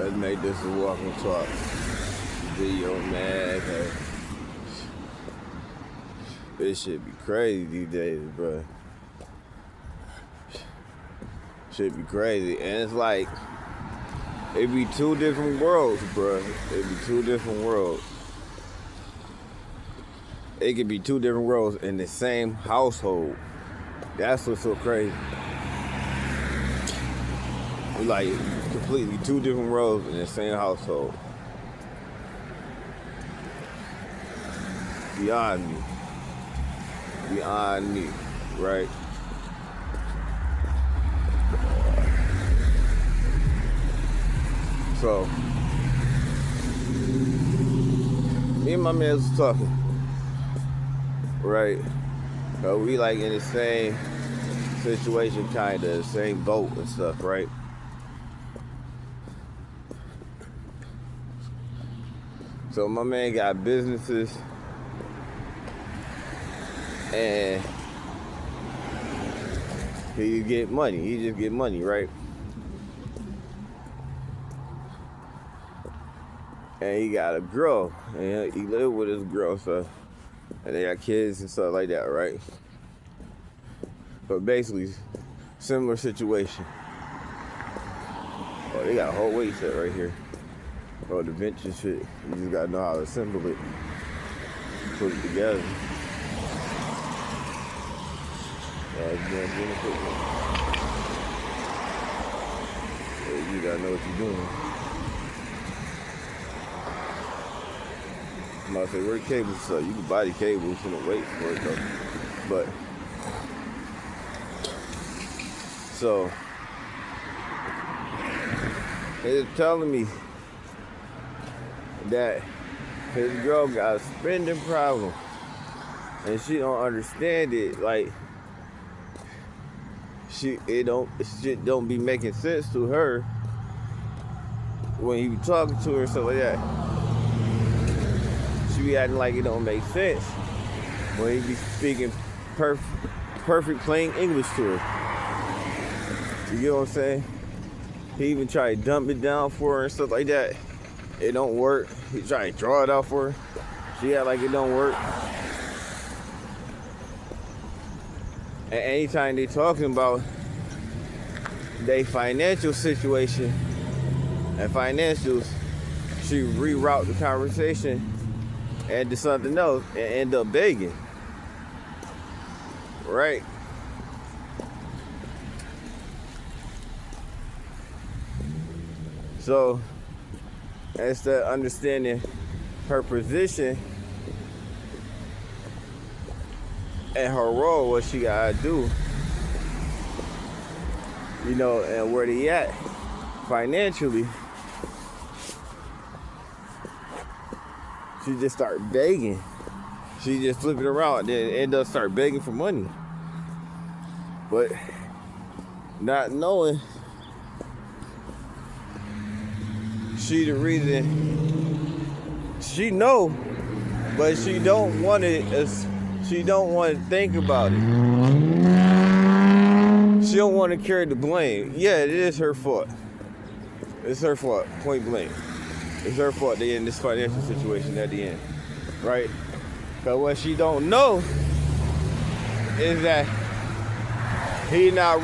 Let's make this a walk and talk video, man. This shit be crazy these days, bro. Shit be crazy. And it's like, it be two different worlds, bro. It be two different worlds. It could be two different worlds in the same household. That's what's so crazy. Like, completely two different worlds in the same household. Beyond me. Beyond me, right? So, me and my man was talking, right? So we like in the same situation, kinda, the same boat and stuff, right? So my man got businesses and he get money. He just get money, right? And he got a girl, and he live with his girl, so, and they got kids and stuff like that, right? But basically, similar situation. Oh, they got a whole weight set right here. Oh, the bench and shit. You just gotta know how to assemble it, put it together. You gotta know what you're doing. I'm about to say, where the cables? So you can buy the cables and the weight for it, though. But so he's telling me that his girl got a spending problem and she don't understand it. Like, shit don't be making sense to her when he be talking to her, stuff like that. She be acting like it don't make sense when he be speaking perfect plain English to her. You get what I'm saying? He even try to dump it down for her and stuff like that. It don't work. He try to draw it out for her. She act like it don't work. And anytime they talking about their financial situation and financials, she reroute the conversation and do something else and end up begging. Right? So, instead of understanding her position and her role, what she gotta do, you know, and where they at financially, she just start begging. She just flip it around and then end up start begging for money. But not knowing she the reason, she know, but she don't want to. She don't want to think about it. She don't want to carry the blame. Yeah, it is her fault. It's her fault, point blank. It's her fault they in this financial situation at the end, right? Because what she don't know is that he not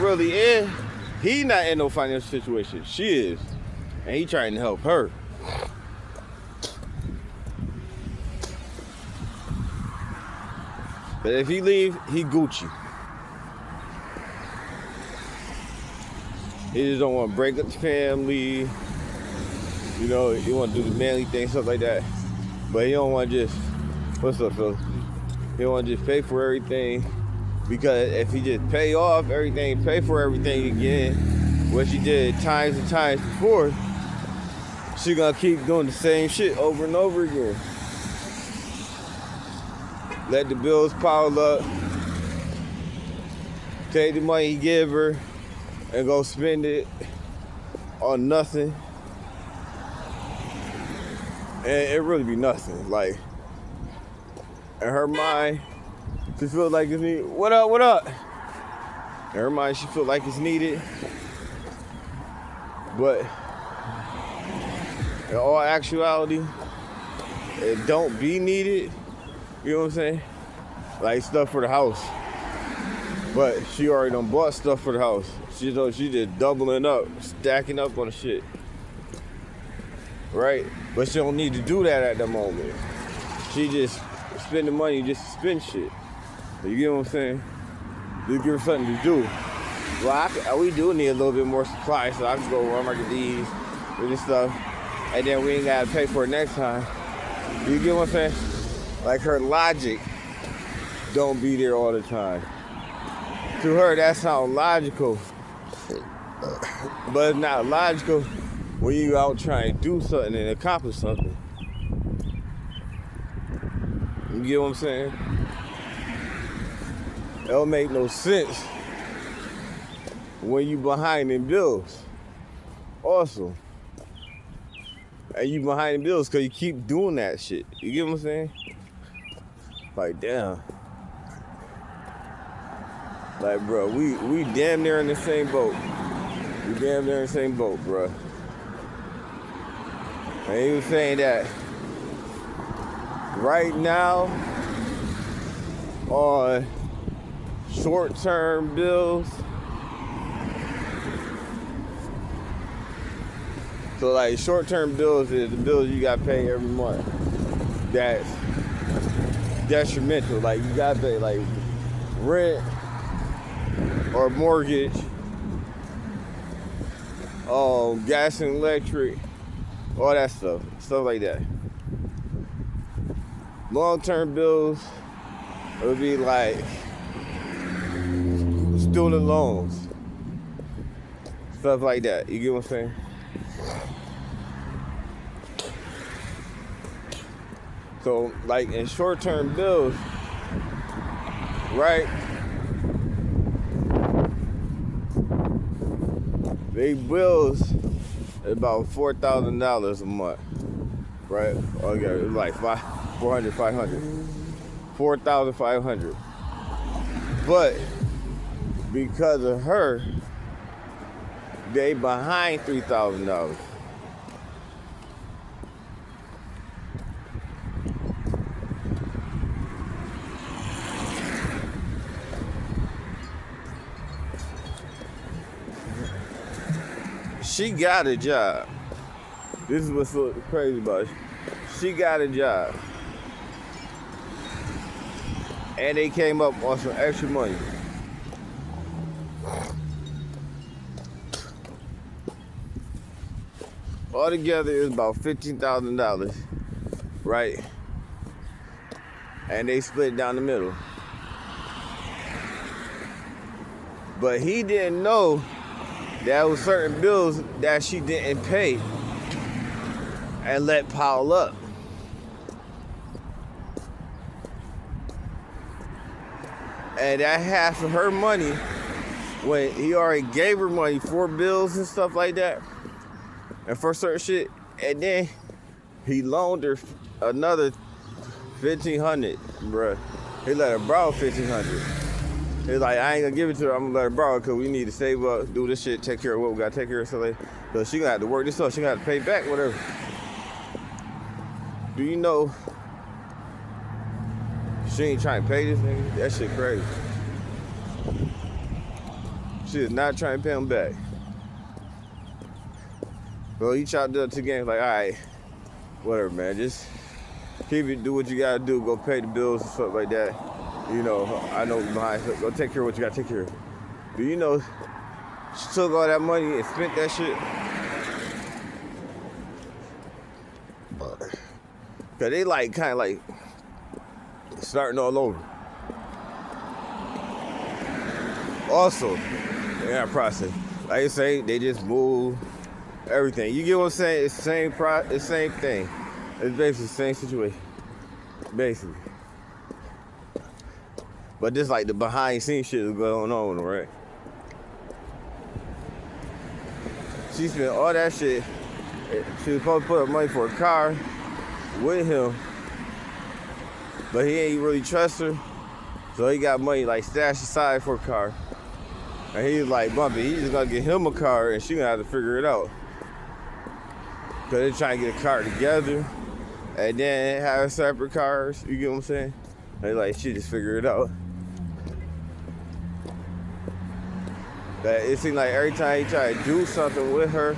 in no financial situation. She is. And he trying to help her. But if he leave, he Gucci. He just don't want to break up the family. You know, he want to do the manly thing, stuff like that. But he don't want to just, what's up, Phil? He don't want to just pay for everything. Because if he just pay off everything, pay for everything again, what she did times and times before, she gonna keep doing the same shit over and over again. Let the bills pile up, take the money he give her, and go spend it on nothing. And it really be nothing. Like, in her mind, she feel like it's needed. What up, what up? In her mind, she feel like it's needed. But in all actuality, it don't be needed. You know what I'm saying? Like stuff for the house. But she already done bought stuff for the house. She just doubling up, stacking up on the shit. Right? But she don't need to do that at the moment. She just spending money just to spend shit. You get what I'm saying? Just give her something to do. Well, we do need a little bit more supply, so I can go Walmart get these, with this stuff, and then we ain't gotta pay for it next time. You get what I'm saying? Like her logic don't be there all the time. To her, that sounds logical, but it's not logical when you out trying to do something and accomplish something. You get what I'm saying? It don't make no sense when you behind in bills. Also. And you behind in bills because you keep doing that shit. You get what I'm saying? Like, damn. Like, bro, we damn near in the same boat. We damn near in the same boat, bro. And he was saying that right now on short-term bills, so like short-term bills is the bills you gotta pay every month. That's detrimental. Like you gotta pay like rent or mortgage, gas and electric, all that stuff like that. Long-term bills would be like student loans, stuff like that. You get what I'm saying? So, like in short-term bills, right? They bills about $4,000 a month, right? Okay, it's like 500. 4,500. But because of her, they behind $3,000. She got a job. This is what's so crazy about it. She got a job. And they came up on some extra money. Altogether, it was about $15,000, right? And they split it down the middle. But he didn't know there was certain bills that she didn't pay and let pile up. And that half of her money, when he already gave her money for bills and stuff like that, and for certain shit, and then he loaned her another $1,500, bruh. He let her borrow $1,500. He's like, I ain't gonna give it to her, I'm gonna let her borrow because we need to save up, do this shit, take care of what we gotta take care of. So she gonna have to work this up, she gonna have to pay back, whatever. Do you know she ain't trying to pay this nigga? That shit crazy. She is not trying to pay him back. Well, he tried to do it to games like, all right, whatever, man. Just keep it, do what you gotta do. Go pay the bills and stuff like that. You know, I know you're behind. So go take care of what you gotta take care of. Do you know she took all that money and spent that shit? Cause they like kind of like starting all over. Also, in that process, like I say, they just move everything. You get what I'm saying? It's the same thing. It's basically the same situation. Basically. But this like the behind the scenes shit is going on, right? She spent all that shit. She was supposed to put up money for a car with him, but he ain't really trust her. So he got money like stashed aside for a car. And he was like, Bumpy, he's just gonna get him a car and she gonna have to figure it out. Cause they're trying to get a car together and then have separate cars. You get what I'm saying? They like, shit, just figure it out. But it seems like every time he try to do something with her,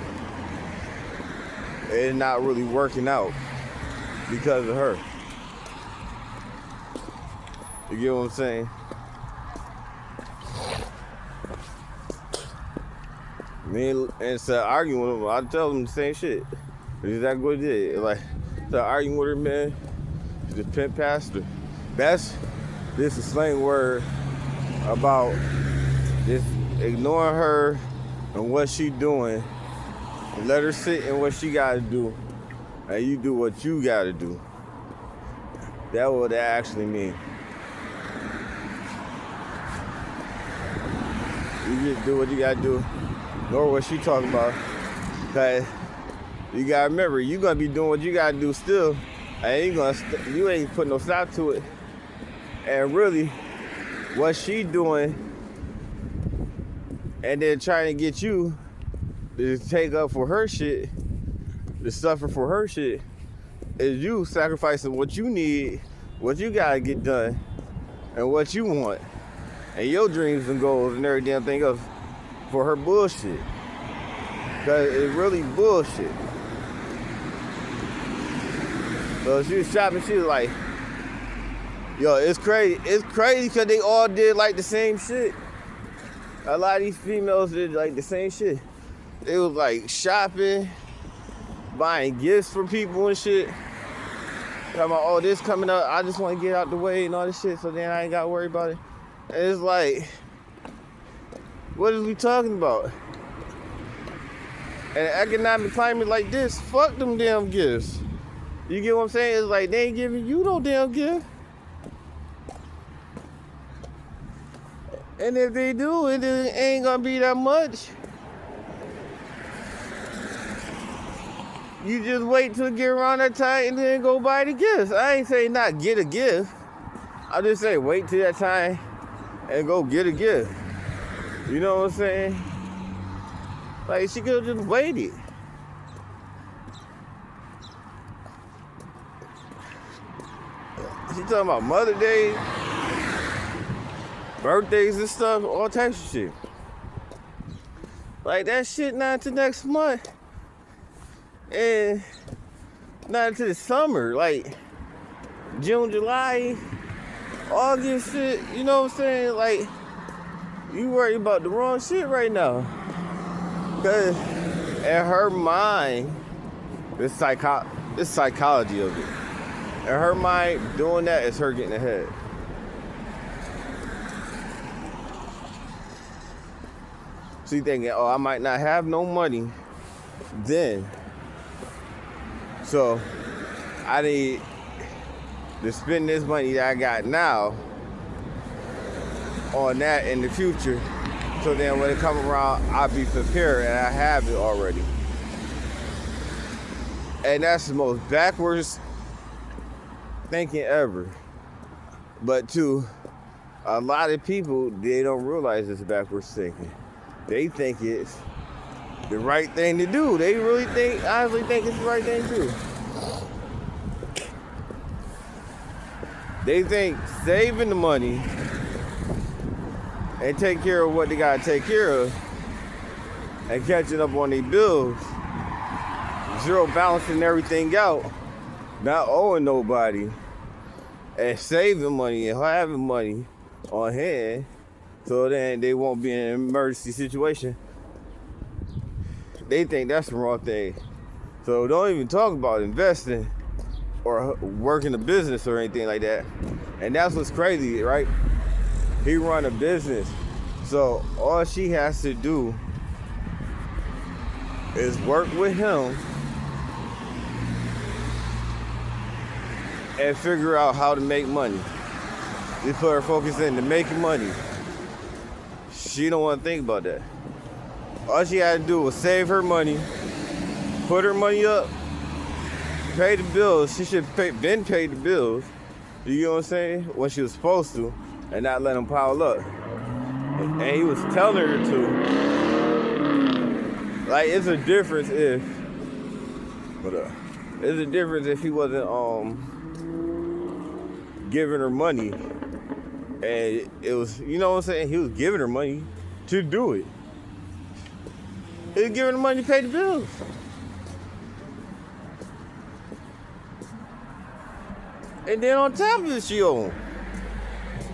it's not really working out because of her. You get what I'm saying? Me and instead of arguing with him, I tell him the same shit. It's exactly what he did. Like, instead of arguing with her, man, he's a pimp pastor. This is a slang word about just ignoring her and what she doing. And let her sit in what she gotta do. And you do what you gotta do. That's what that actually means. You just do what you gotta do. Nor what she talking about. Cause you gotta remember, you gonna be doing what you gotta do still. And you ain't putting no stop to it. And really, what she doing, and then trying to get you to take up for her shit, to suffer for her shit, is you sacrificing what you need, what you gotta get done, and what you want, and your dreams and goals and every damn thing else for her bullshit. Cause it's really bullshit. So she was shopping, she was like, yo, it's crazy. It's crazy because they all did like the same shit. A lot of these females did like the same shit. They was like shopping, buying gifts for people and shit. Talking about, oh, this coming up, I just want to get out the way and all this shit, so then I ain't got to worry about it. And it's like, what is we talking about? And an economic climate like this, fuck them damn gifts. You get what I'm saying? It's like they ain't giving you no damn gift. And if they do, it ain't gonna be that much. You just wait till it get around that time and then go buy the gifts. I ain't say not get a gift. I just say wait till that time and go get a gift. You know what I'm saying? Like, she could've just waited. She talking about Mother's Day, birthdays and stuff, all types of shit. Like, that shit not until next month. And not until the summer. Like, June, July, August shit. You know what I'm saying? Like, you worry about the wrong shit right now. Because in her mind, this psychology of it. In her mind, doing that is her getting ahead. She thinking, oh, I might not have no money then. So I need to spend this money that I got now on that in the future. So then when it come around, I'll be prepared and I have it already. And that's the most backwards thinking ever. But to a lot of people, they don't realize it's backwards thinking. They think it's the right thing to do. They really honestly think it's the right thing to do. They think saving the money and take care of what they gotta take care of and catching up on their bills, zero balancing everything out, not owing nobody, and saving money and having money on hand, so then they won't be in an emergency situation. They think that's the wrong thing. So don't even talk about investing or working a business or anything like that. And that's what's crazy, right? He run a business. So all she has to do is work with him and figure out how to make money. Just put her focus into making money. She don't want to think about that. All she had to do was save her money, put her money up, pay the bills. She should have been paid the bills. You know what I'm saying? When she was supposed to, and not let them pile up. And he was telling her to. Like, it's a difference if But there's a difference if he wasn't giving her money, and it was, you know what I'm saying, he was giving her money to do it. He was giving her money to pay the bills. And then on top of it, she owed him.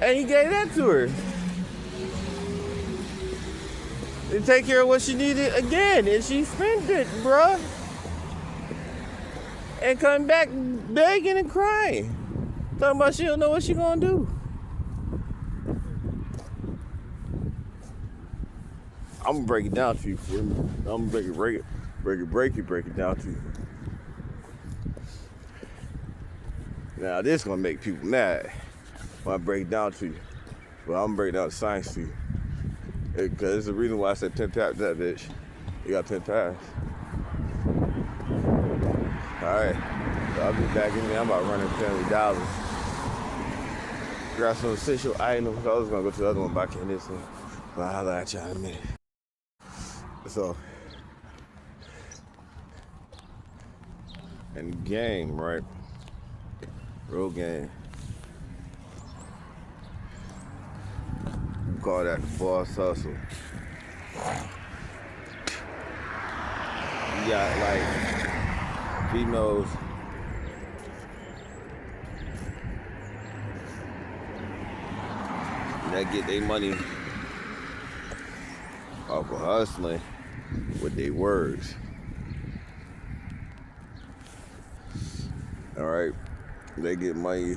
And he gave that to her. To take care of what she needed again. And she spent it, bruh. And coming back begging and crying. Talking about she don't know what she gonna do. I'm gonna break it down to you for me. I'm gonna break it down to you. Now this gonna make people mad when I break it down to you. But I'm gonna break down the science to you. Because there's a reason why I said 10 taps that bitch. You got 10 taps. Alright. So I'll be back in there. I'm about running $family dollars. Grab some essential items. I was gonna go to the other one back in this one. But I'll holler at y'all in a minute. So, and game, right? Real game. We call that the boss hustle. You got like females that get their money off of hustling with their words. All right, they get money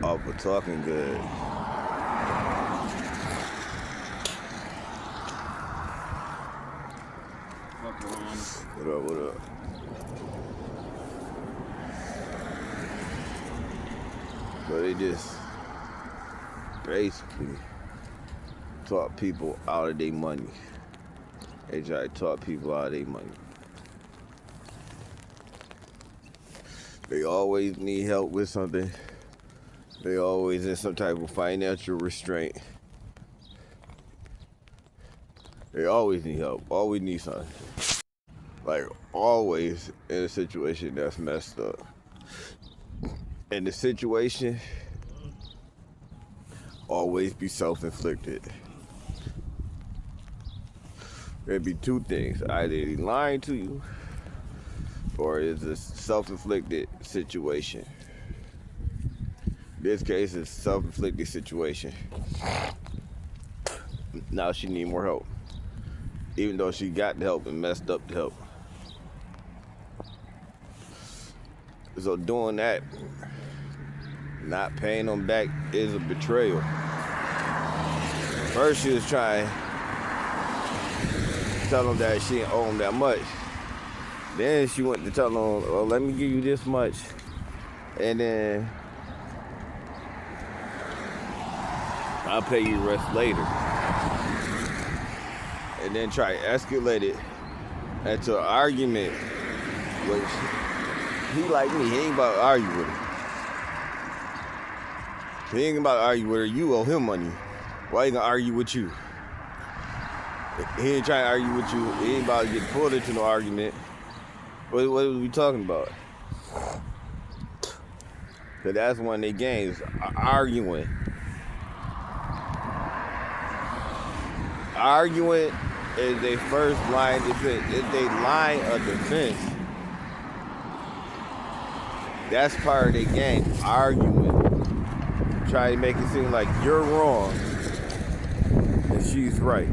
off of talking good. What up? So they just basically talk people out of their money. They try to talk people out of their money. They always need help with something. They always in some type of financial restraint. They always need help. Always need something. Like, always in a situation that's messed up. And the situation always be self-inflicted. There'd be two things. Either he's lying to you, or it's a self-inflicted situation. This case is self-inflicted situation. Now she need more help. Even though she got the help and messed up the help. So doing that, not paying them back, is a betrayal. First she was trying to tell them that she didn't owe them that much. Then she went to tell them, oh, let me give you this much. And then I'll pay you the rest later. And then try to escalate it into an argument, which he like me, he ain't about to argue with her. He ain't about to argue with her. You owe him money. Why he gonna argue with you? He ain't trying to argue with you. He ain't about to get pulled into no argument. What are we talking about? Cause that's one of their games, arguing. Arguing is their first line of defense. It's their line of defense. That's part of their game, arguing. Try to make it seem like you're wrong and she's right.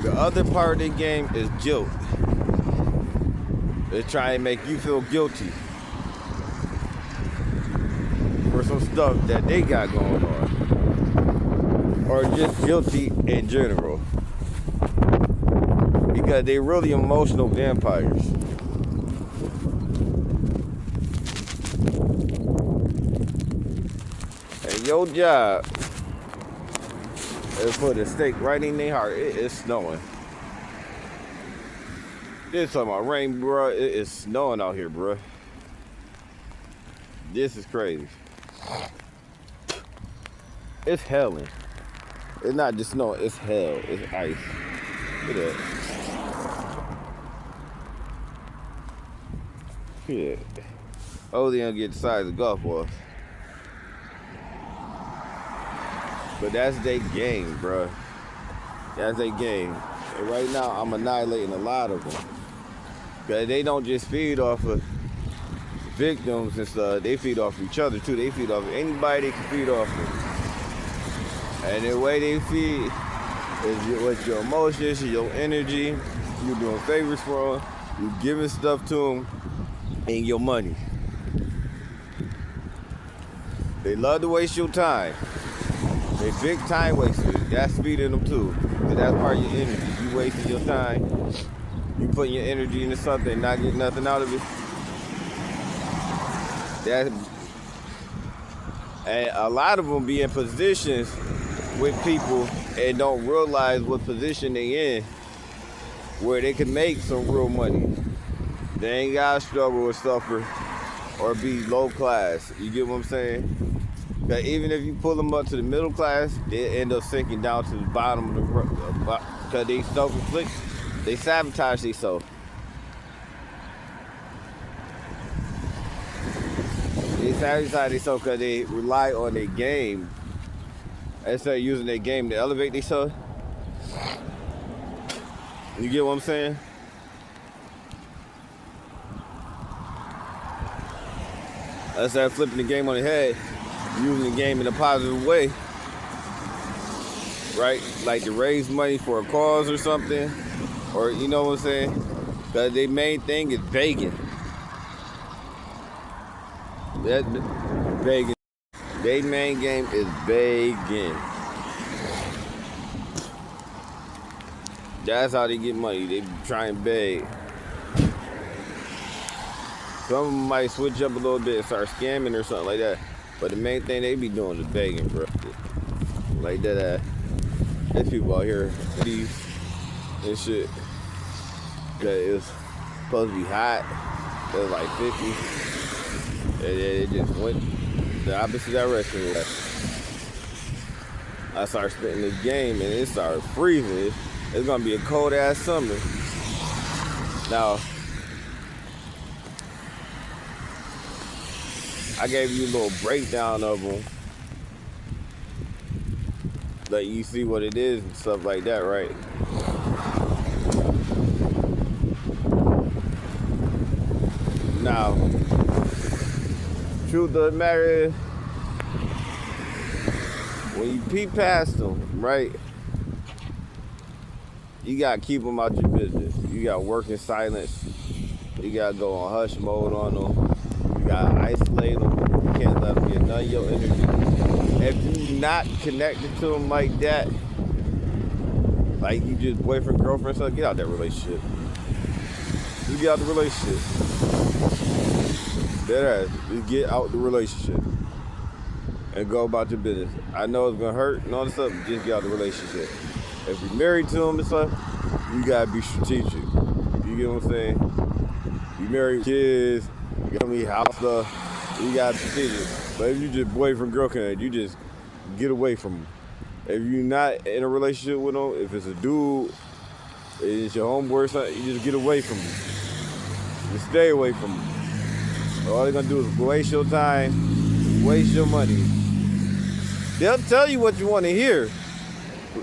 The other part of the game is guilt. They try and make you feel guilty for some stuff that they got going on. Or just guilty in general. Because they're really emotional vampires. And your job is put a stake right in their heart. It is snowing. This talking about rain, bro. It is snowing out here, bro. This is crazy. It's helling. It's not just snow, it's hell. It's ice. Look at that. Yeah. Oh, they don't get the size of golf balls. But that's their game, bro. That's their game. And right now, I'm annihilating a lot of them. Because they don't just feed off of victims and stuff. They feed off each other, too. They feed off anybody they can feed off of. And the way they feed is with your emotions, your energy. You're doing favors for them. You're giving stuff to them. And your money. They love to waste your time. They big time wasters. That's feeding them too. Because that's part of your energy. You wasting your time. You putting your energy into something and not getting nothing out of it. And a lot of them be in positions with people and don't realize what position they in where they can make some real money. They ain't gotta struggle or suffer or be low class. You get what I'm saying? Because even if you pull them up to the middle class, they end up sinking down to the bottom of the road. Because they self-inflict, they sabotage themselves. They sabotage themselves because they rely on their game instead of using their game to elevate themselves. You get what I'm saying? Instead of flipping the game on the head, using the game in a positive way, right? Like to raise money for a cause or something, or you know what I'm saying? Because their main thing is begging. That begging. Their main game is begging. That's how they get money. They try and beg. Some of them might switch up a little bit and start scamming or something like that. But the main thing they be doing is begging, bro. Like that. There's people out here, these and shit, that is supposed to be hot. It was like 50. And then it just went the opposite direction. I started spitting this game and it started freezing. It's gonna be a cold ass summer. Now, I gave you a little breakdown of them. Like you see what it is and stuff like that, right? Now, truth of the matter is, when you peep past them, right? You gotta keep them out your business. You gotta work in silence. You gotta go on hush mode on them. You gotta isolate them. You can't let them get none of your energy. If you're not connected to them like that, like you just boyfriend, girlfriend, so get out that relationship. You get out the relationship. Dead ass. Just get out the relationship and go about your business. I know it's gonna hurt and all this stuff, but just get out the relationship. If you're married to them and stuff, you gotta be strategic. You get what I'm saying? You married, kids, you got me house stuff, you gotta be strategic. But if you just boyfriend, girlfriend, you just get away from them. If you're not in a relationship with them, if it's a dude, it's your homeboy or something, you just get away from them. Just stay away from them. All they're gonna do is waste your time, waste your money. They'll tell you what you want to hear.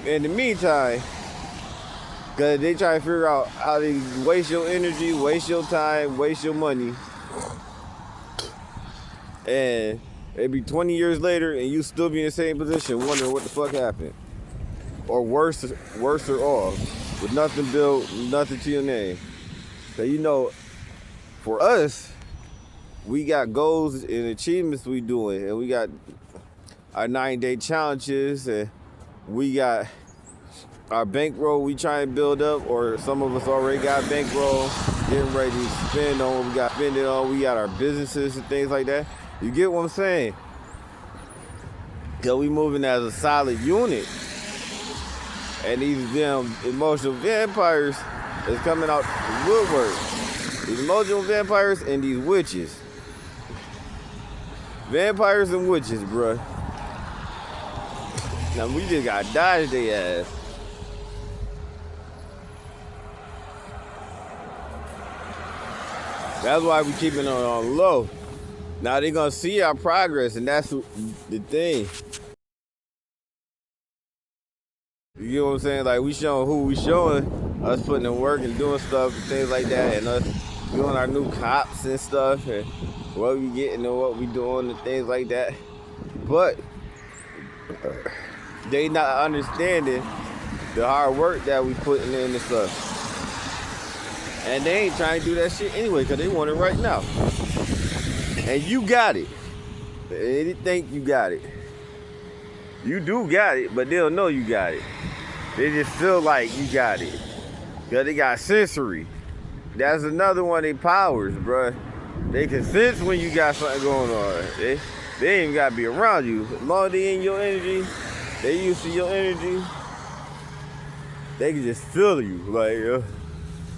In the meantime, because they try to figure out how to waste your energy, waste your time, waste your money. And it'd be 20 years later and you still be in the same position wondering what the fuck happened. Or worse or off, with nothing built, nothing to your name. So you know, for us, we got goals and achievements we doing, and we got our 9-day challenges, and we got our bankroll we try and build up, or some of us already got bankroll, getting ready to spend on what we got to spend it on. We got our businesses and things like that. You get what I'm saying? Because we moving as a solid unit. And these damn emotional vampires is coming out the woodwork. These emotional vampires and these witches. Vampires and witches, bruh. Now we just got dodge their ass. That's why we keeping it on low. Now they gonna see our progress, and that's the thing. You know what I'm saying? Like, we showing who we showing, us putting in work and doing stuff and things like that, and us doing our new cops and stuff, and what we getting and what we doing and things like that. But they not understanding the hard work that we putting in and stuff. And they ain't trying to do that shit anyway, because they want it right now. And you got it. They think you got it. You do got it, but they don't know you got it. They just feel like you got it. Because they got sensory. That's another one of their powers, bruh. They can sense when you got something going on. They ain't even got to be around you. As long as they in your energy, they used to your energy, they can just feel you. Like,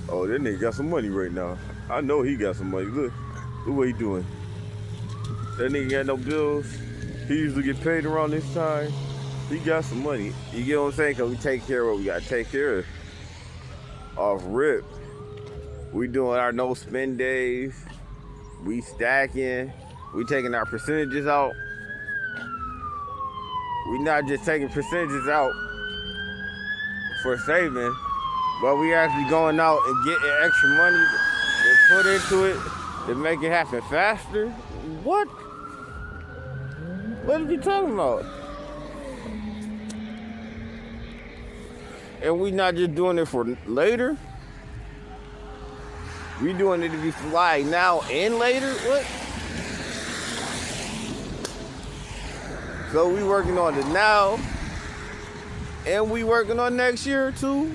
oh, that nigga got some money right now. I know he got some money. Look what he doing. That nigga got no bills. He usually get paid around this time. He got some money. You get what I'm saying? Because we take care of what we got to take care of. Off rip. We doing our no spend days. We stacking. We taking our percentages out. We not just taking percentages out for saving, but we actually going out and getting extra money to put into it to make it happen faster. What? What are you talking about? And we not just doing it for later. We doing it to be fly now and later. What? So we working on it now, and we working on next year too.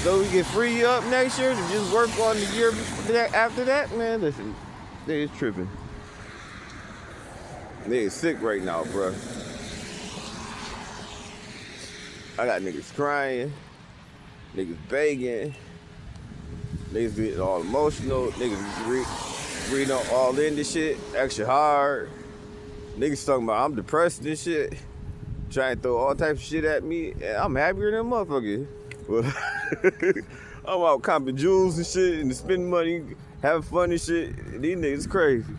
So we can free you up next year to just work on the year after that. Man, listen, they is tripping. They is sick right now, bro. I got niggas crying, niggas begging, niggas getting all emotional, niggas reading all in this shit, extra hard. Niggas talking about I'm depressed and shit, trying to throw all types of shit at me, and I'm happier than motherfuckers. I'm out comping jewels and shit and spending money, having fun and shit. These niggas crazy.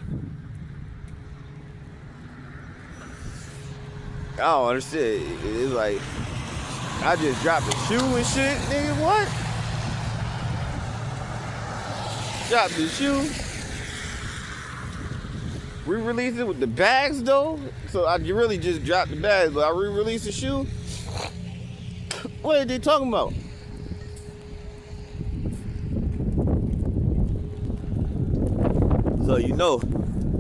I don't understand. It's like, I just dropped a shoe and shit, nigga, what? Dropped the shoe. Re-released it with the bags though. So I really just dropped the bags, but I re-released the shoe. What are they talking about? So you know,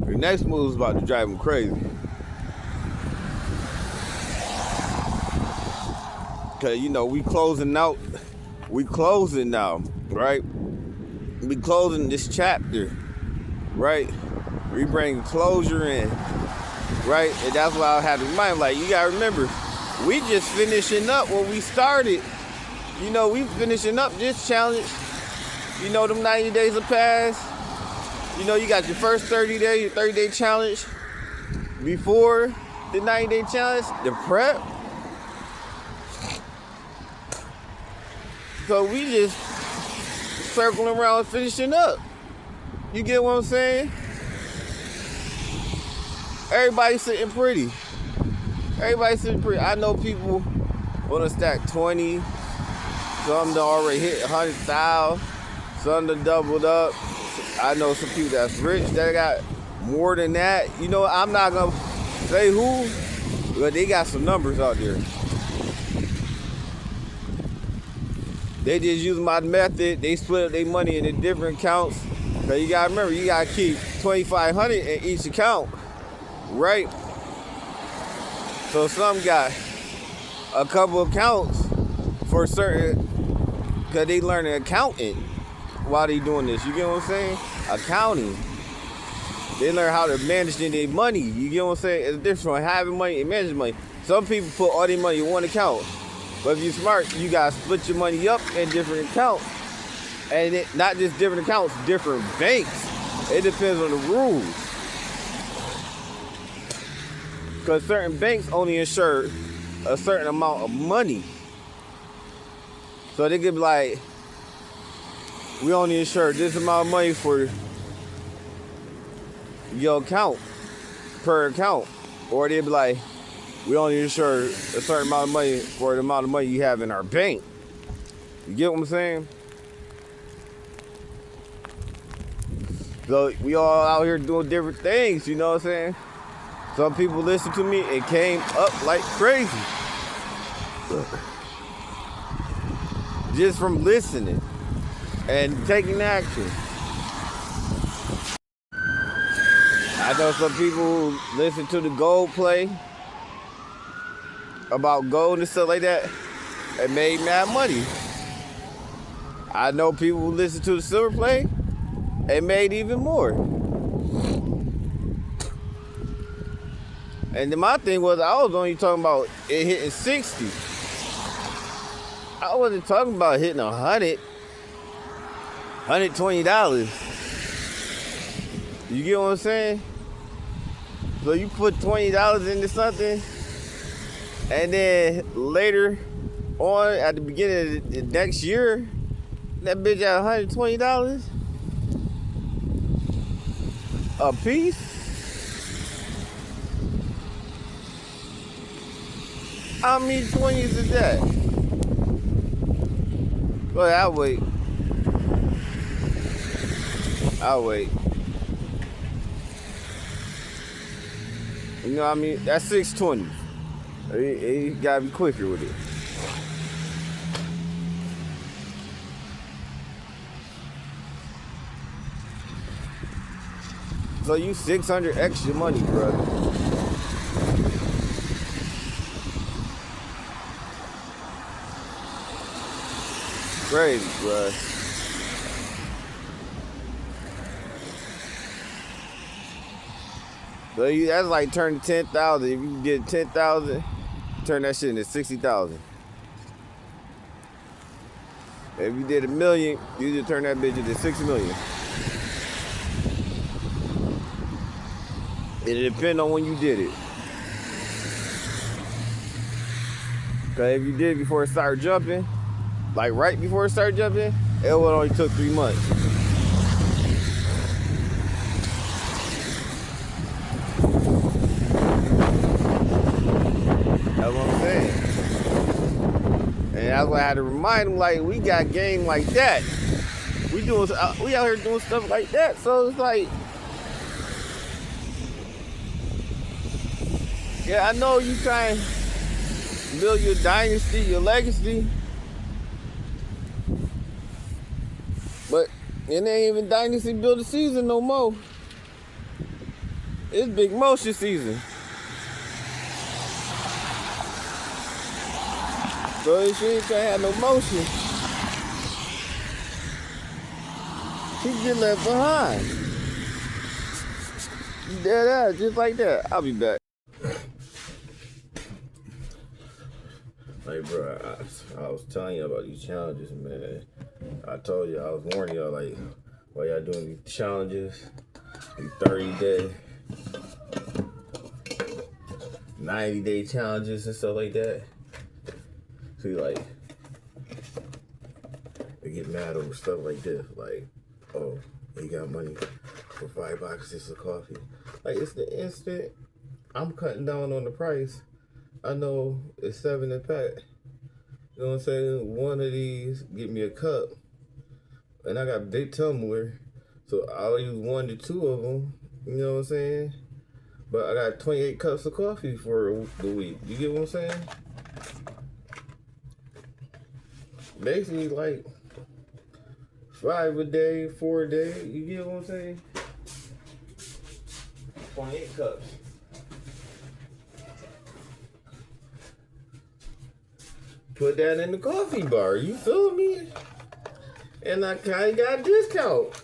your next move is about to drive them crazy. Cause you know, we closing now, right? We closing this chapter, right? We bring closure in, right? And that's why I had to remind, like, you gotta remember, we just finishing up what we started. You know, we finishing up this challenge. You know, them 90 days have passed. You know, you got your first 30-day, your 30-day challenge. Before the 90-day challenge, the prep. So we just circling around finishing up. You get what I'm saying? Everybody's sitting pretty. I know people wanna stack 20. Some done already hit 100,000. Some done doubled up. I know some people that's rich that got more than that. You know, I'm not gonna say who, but they got some numbers out there. They just use my method. They split up their money into different accounts. So you gotta remember, you gotta keep $2,500 in each account, right? So some got a couple accounts for certain, cause they learning accounting while they doing this. You get what I'm saying? Accounting. They learn how to manage their money. You get what I'm saying? It's different from having money and managing money. Some people put all their money in one account. But if you're smart, you gotta split your money up in different accounts. And not just different accounts, different banks. It depends on the rules. Because certain banks only insure a certain amount of money. So they could be like, we only insure this amount of money for your account, per account. Or they'd be like, we only insure a certain amount of money for the amount of money you have in our bank. You get what I'm saying? So we all out here doing different things, you know what I'm saying? Some people listen to me, it came up like crazy. Just from listening and taking action. I know some people who listen to the gold play about gold and stuff like that and made mad money. I know people who listen to the silver play and made even more. And then my thing was, I was only talking about it hitting 60. I wasn't talking about hitting $100, $120. You get what I'm saying? So you put $20 into something, and then later on, at the beginning of the next year, that bitch at $120 a piece. How many 20s is that? Well, I'll wait. You know what I mean? That's 620. You gotta be quicker with it. So you 600 extra money, brother. Crazy, bro. So that's like turning 10,000. If you get 10,000, turn that shit into 60,000. If you did $1 million, you just turn that bitch into 6 million. It depends on when you did it. Cause if you did it before it started jumping, like right before it started jumping, it would only took 3 months. That's what I'm saying. And that's why I had to remind them, like, we got game like that. We out here doing stuff like that. So it's like, yeah, I know you trying to build your dynasty, your legacy. But it ain't even dynasty building season no more. It's big motion season. So if she ain't gonna have no motion, she get left behind. Dead ass, just like that. I'll be back. Like, bro, I was telling you about these challenges, man. I told you, I was warning y'all, like, while y'all doing these challenges, these 30-day, 90-day challenges and stuff like that. See, like, they get mad over stuff like this. Like, oh, you got money for 5 boxes of coffee. Like, it's the instant I'm cutting down on the price. I know it's 7 a pack. You know what I'm saying? One of these get me a cup. And I got a big tumbler. So I'll use 1 to 2 of them. You know what I'm saying? But I got 28 cups of coffee for the week. You get what I'm saying? Basically, like, 5 a day, 4 a day. You get what I'm saying? 28 cups. Put that in the coffee bar. You feel me? And I kind of got a discount.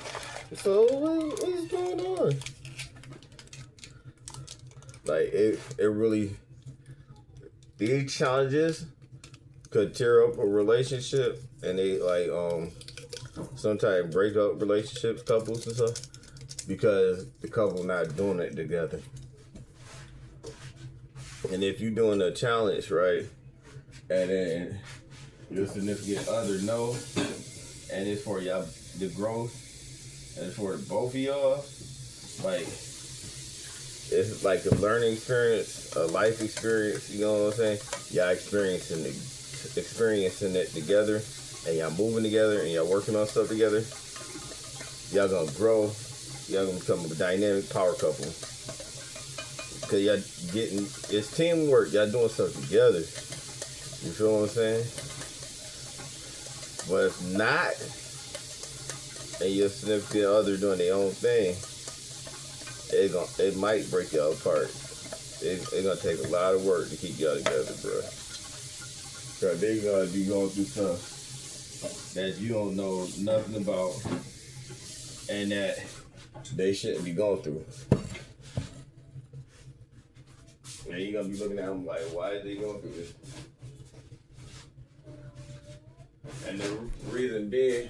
So what is going on? Like, it really, these challenges could tear up a relationship, and they like sometimes break up relationships, couples and stuff, because the couple not doing it together. And if you're doing a challenge, right, and then your significant other know, and it's for y'all the growth, and it's for both of y'all, like it's like a learning experience, a life experience. You know what I'm saying? Y'all experiencing it together, and y'all moving together, and y'all working on stuff together. Y'all gonna grow. Y'all gonna become a dynamic power couple. Cause y'all getting it's teamwork. Y'all doing stuff together. You feel what I'm saying? But if not, and your significant other doing their own thing, it might break y'all apart. It's gonna take a lot of work to keep y'all together, bro. Cause they gonna be going through stuff that you don't know nothing about, and that they shouldn't be going through. And you're gonna be looking at them like, why is they going through this? And the reason being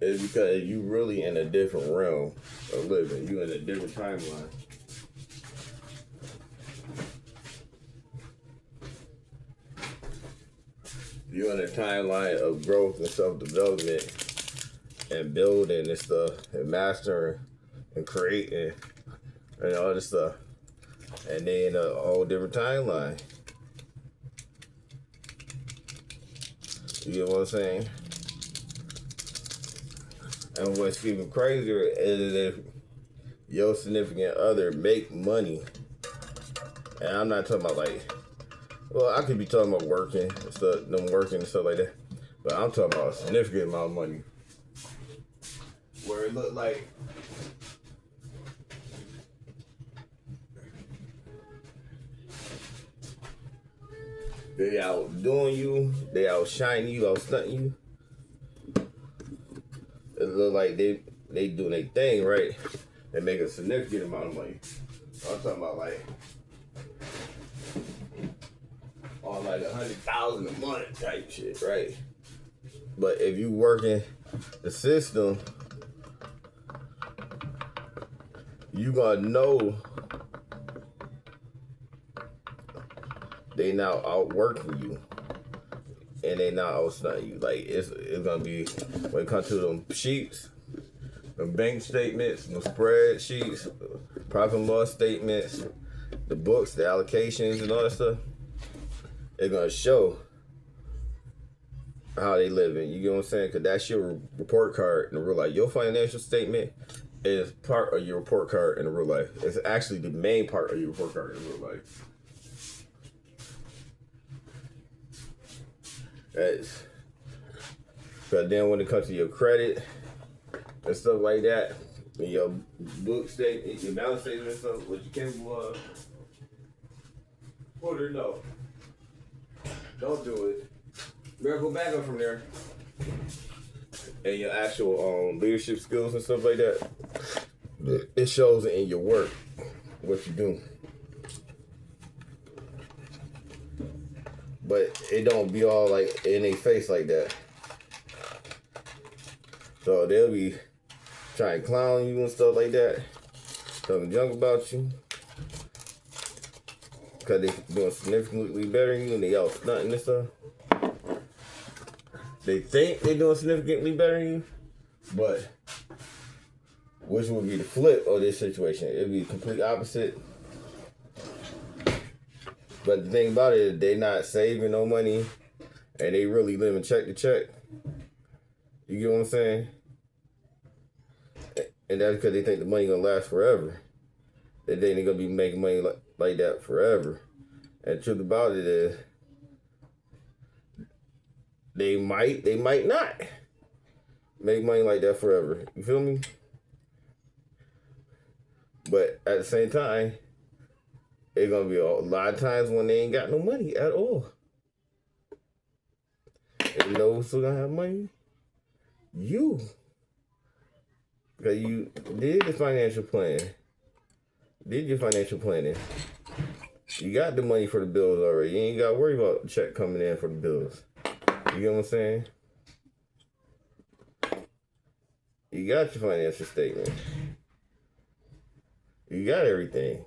is because you really in a different realm of living. You in a different timeline. You're in a timeline of growth and self-development and building and stuff and mastering and creating and all this stuff. And they in a whole different timeline. You get what I'm saying? And what's even crazier is if your significant other make money. And I'm not talking about like, well, I could be talking about working and stuff, them working and stuff like that. But I'm talking about a significant amount of money. Where it look like they outdoing you, they outshining you, outstunting you. It look like they doing their thing, right? They make a significant amount of money. I'm talking about like on like 100,000 a month type shit, right? But if you working the system, you gonna know they now outworking you, and they now outstunting you. Like it's gonna be when it comes to them sheets, the bank statements, the spreadsheets, profit and loss statements, the books, the allocations, and all that stuff. It's gonna show how they living. You get what I'm saying? Cause that's your report card in real life. Your financial statement is part of your report card in real life. It's actually the main part of your report card in real life. That's, but then when it comes to your credit and stuff like that, and your book statement, your balance statement and stuff, what you capable of, put her no. Don't do it. Better go back up from there. And your actual leadership skills and stuff like that, it shows in your work, what you do. But it don't be all like in their face like that. So they'll be trying to clown you and stuff like that, talking junk about you, because they doing significantly better than you and they all stunting and stuff. They think they doing significantly better than you, but which would be the flip of this situation? It'd be the complete opposite. But the thing about it is they not saving no money and they really living check to check. You get what I'm saying? And that's because they think the money gonna last forever. They think they're gonna be making money like that forever. And the truth about it is they might not make money like that forever. You feel me? But at the same time, it's gonna be a lot of times when they ain't got no money at all. And you know who's still gonna have money? You. Because you did the financial plan. Did your financial planning. You got the money for the bills already. You ain't got to worry about the check coming in for the bills. You get what I'm saying? You got your financial statement. You got everything.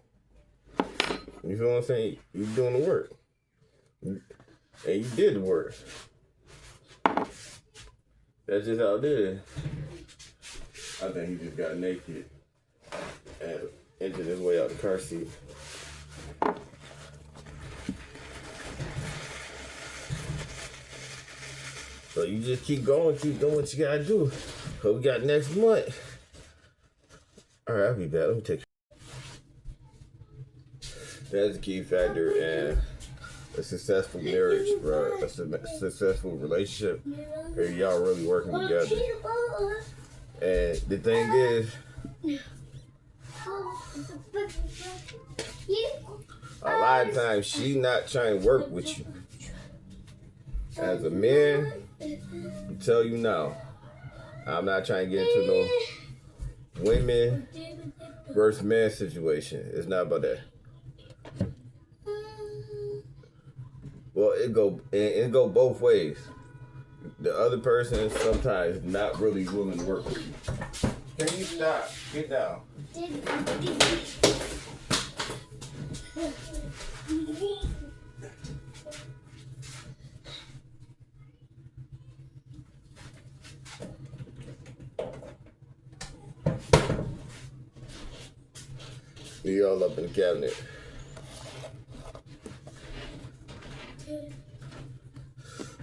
You feel what I'm saying? You doing the work. And you did the work. That's just how it is. I think he just got naked and entered his way out the car seat. So you just keep going, keep doing what you gotta do. So we got next month. All right, I'll be back. Let me take. That's the key factor in a successful marriage, bro. A successful relationship. Where y'all really working together. And the thing is, a lot of times she's not trying to work with you. As a man, I tell you now, I'm not trying to get into no women versus men situation. It's not about that. Well, it go both ways. The other person sometimes not really willing to work with you. Can you stop? Get down. You all up in the cabinet.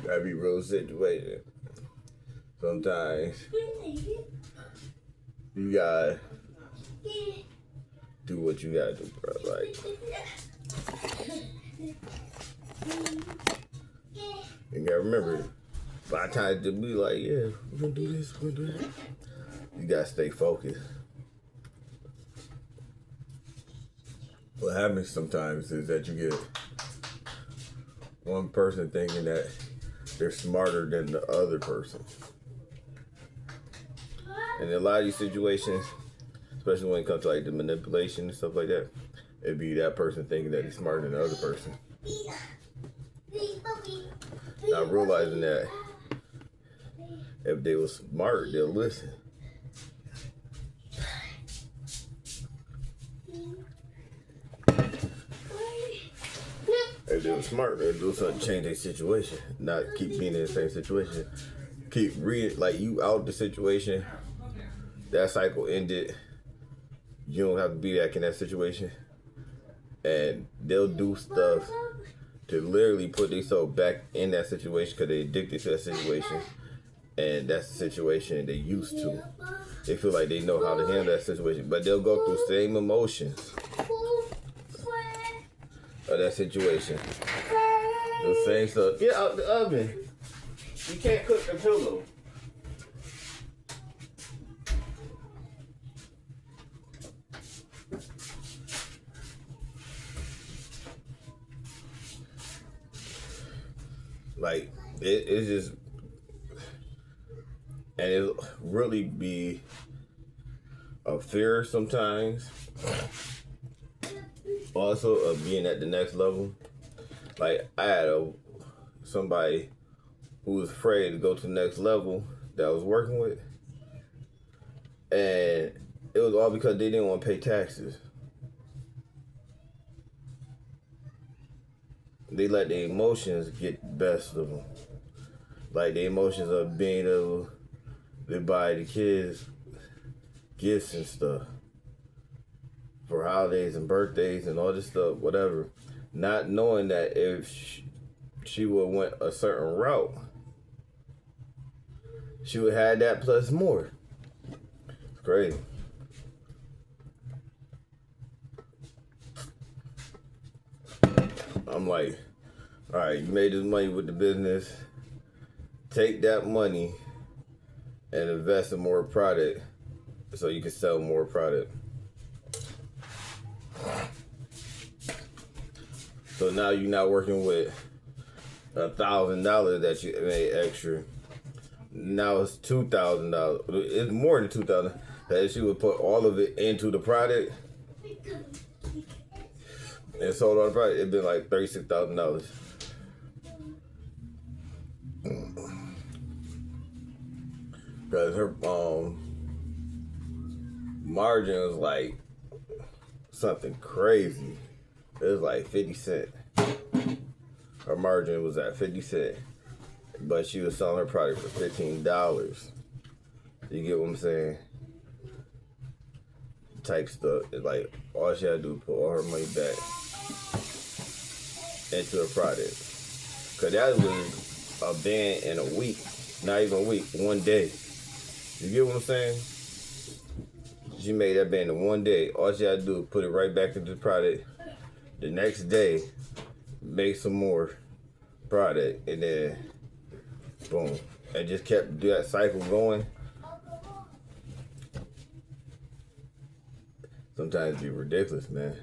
Gotta be real situation. Sometimes you gotta do what you gotta do, bro. Like, you gotta remember, a lot of times to be like, yeah, we're gonna do this, we're gonna do that. You gotta stay focused. What happens sometimes is that you get one person thinking that they're smarter than the other person. And in a lot of these situations, especially when it comes to like the manipulation and stuff like that, it'd be that person thinking that he's smarter than the other person. Not realizing that if they were smart, they'll listen. If they were smart, they'd do something to change their situation, not keep being in the same situation. Keep reading, like you out the situation, that cycle ended, you don't have to be back in that situation. And they'll do stuff to literally put themselves back in that situation because they're addicted to that situation. And that's the situation they're used to. They feel like they know how to handle that situation, but they'll go through same emotions of that situation. The same stuff. Get out the oven. You can't cook the pillow. Like, it's just, and it'll really be a fear sometimes. Also, of being at the next level. Like, I had somebody who was afraid to go to the next level that I was working with. And it was all because they didn't want to pay taxes. They let their emotions get the best of them. Like the emotions of being able to buy the kids gifts and stuff for holidays and birthdays and all this stuff, whatever. Not knowing that if she would went a certain route, she would have that plus more. It's crazy. I'm like, all right, you made this money with the business. Take that money and invest in more product so you can sell more product. So now you're not working with $1,000 that you made extra. Now it's $2,000. It's more than $2,000. That she would put all of it into the product and sold all the product. It'd been like $36,000. Because her margin was like something crazy. It was like 50 cents. Her margin was at 50 cents. But she was selling her product for $15. You get what I'm saying? Type stuff. It's like all she had to do is put all her money back into her product. Cause that was a band in a week. Not even a week, one day. You get what I'm saying? She made that band in one day. All she had to do is put it right back into the product. The next day, make some more product, and then boom. And just kept that cycle going. Sometimes it be ridiculous, man.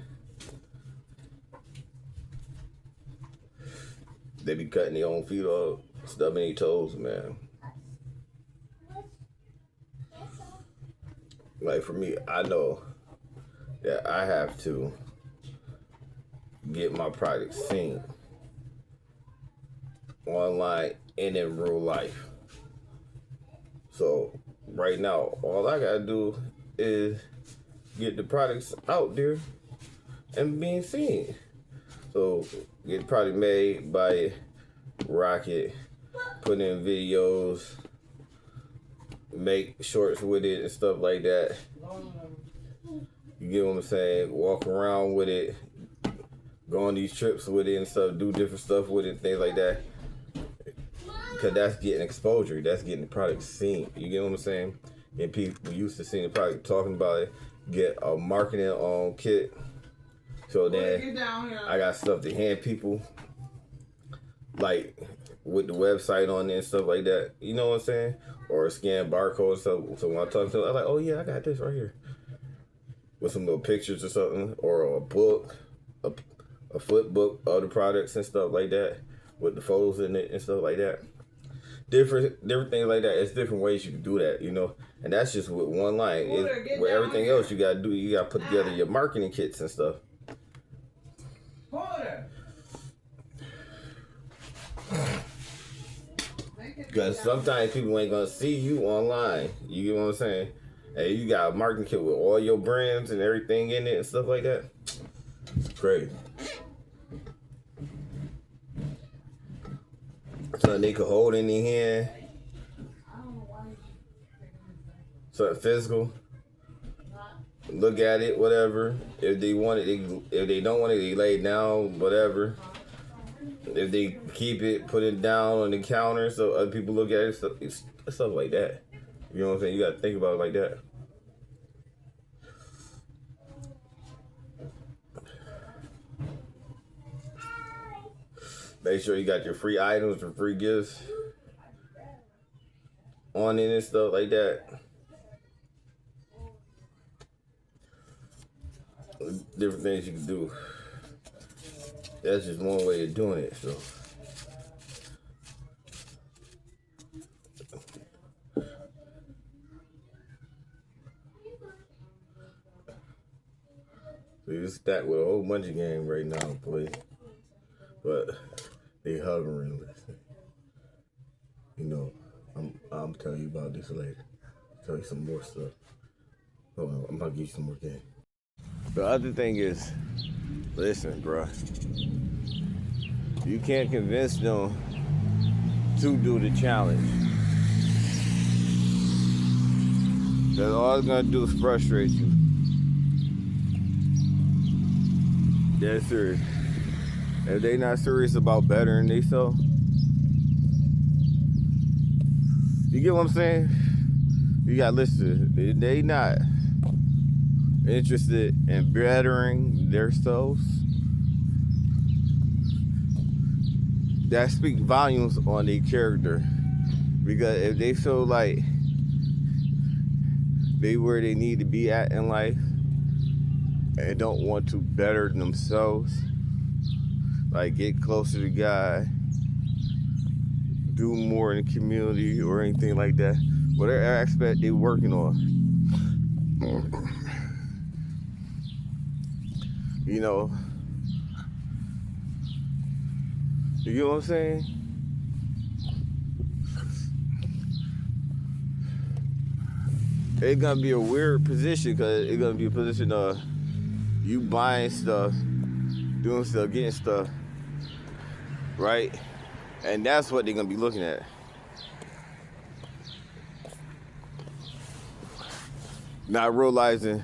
They be cutting their own feet off, stubbing their toes, man. Like for me, I know that I have to get my product seen online and in real life. So right now, all I gotta do is get the products out there and being seen. So get the product made, buy it, rock it, put in videos, make shorts with it and stuff like that. You get what I'm saying? Walk around with it, go on these trips with it and stuff, do different stuff with it, things like that. Because that's getting exposure. That's getting the product seen. You get what I'm saying? And people used to seeing the product, talking about it, get a marketing kit. So then I got stuff to hand people, like with the website on it and stuff like that. You know what I'm saying? Or scan barcode stuff. So when I talk to them, I'm like, oh yeah, I got this right here. With some little pictures or something. Or a book, a flip book of the products and stuff like that. With the photos in it and stuff like that. Different things like that. It's different ways you can do that, you know. And that's just with one line. With everything else you gotta do, you gotta put together your marketing kits and stuff. Because sometimes people ain't gonna see you online. You get what I'm saying? And you got a marketing kit with all your brands and everything in it and stuff like that. It's crazy. Something they could hold in their hand. Something physical. Look at it, whatever. If they want it, if they don't want it, they lay it down, whatever. If they keep it, put it down on the counter so other people look at it, stuff like that. You know what I'm saying? You gotta think about it like that. Make sure you got your free items or free gifts on it and stuff like that. Different things you can do. That's just one way of doing it, so. So you stacked with a whole bunch of game right now, boy. But they hovering. You know, I'm telling you about this later. Tell you some more stuff. Hold on, I'm about to give you some more game. The other thing is, listen, bro. You can't convince them to do the challenge. Because all it's gonna do is frustrate you. They're serious. If they not serious about bettering themselves, you get what I'm saying? You gotta listen. If they not interested in bettering themselves, that speaks volumes on their character. Because if they feel like they where they need to be at in life and don't want to better themselves, like get closer to God, do more in the community or anything like that, whatever aspect they're working on. You know, you get what I'm saying? It's gonna be a weird position because it's gonna be a position of you buying stuff doing stuff, getting stuff, right? And that's what they're gonna be looking at. Not realizing